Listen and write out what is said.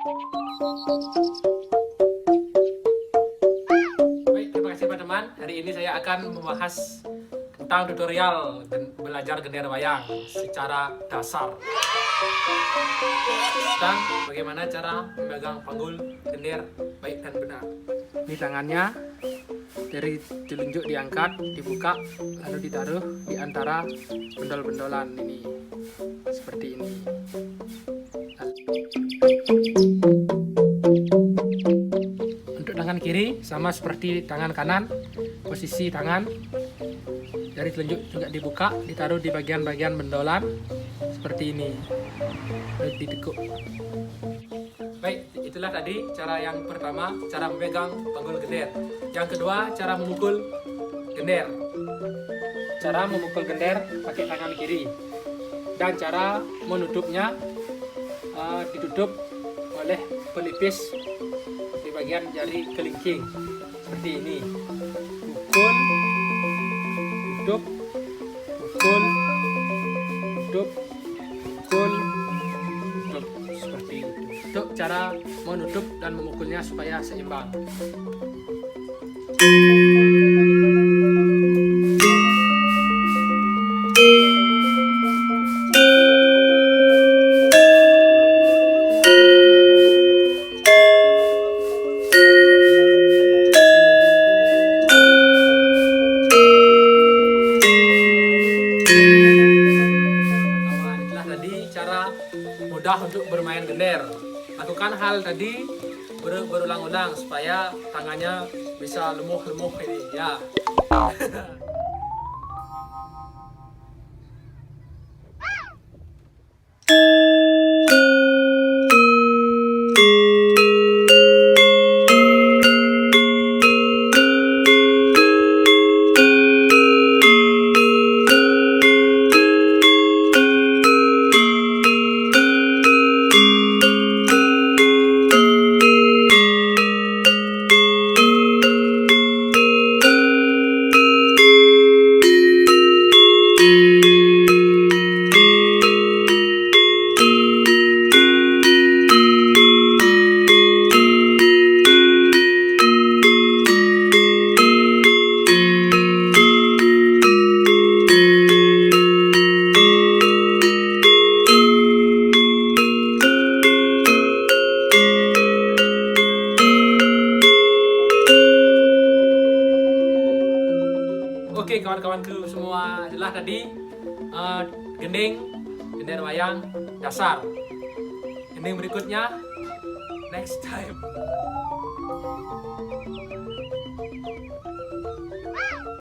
Baik, terima kasih teman-teman. Hari ini saya akan membahas tentang tutorial belajar gending wayang secara dasar, tentang bagaimana cara memegang paggul, gending, baik dan benar. Ini tangannya dari telunjuk diangkat, dibuka, lalu ditaruh di antara bendol-bendolan ini, seperti ini. Untuk tangan kiri sama seperti tangan kanan, posisi tangan dari telunjuk juga dibuka, ditaruh di bagian-bagian bendolan seperti ini, lalu ditekuk. Baik, itulah tadi cara yang pertama, cara memegang paggul gending. Yang kedua, cara memukul gending. Cara memukul gending pakai tangan kiri, dan cara menutupnya ditutup oleh pelipis di bagian jari kelingking seperti ini. Pukul, tutup, pukul, tutup, pukul, tutup, seperti itu. Untuk cara menutup dan memukulnya supaya seimbang. Cara mudah untuk bermain gending. Lakukan hal tadi berulang-ulang supaya tangannya bisa lemuh-lemuh ini ya. Oke kawan-kawanku semua, itulah tadi gending wayang dasar. Gending berikutnya next time.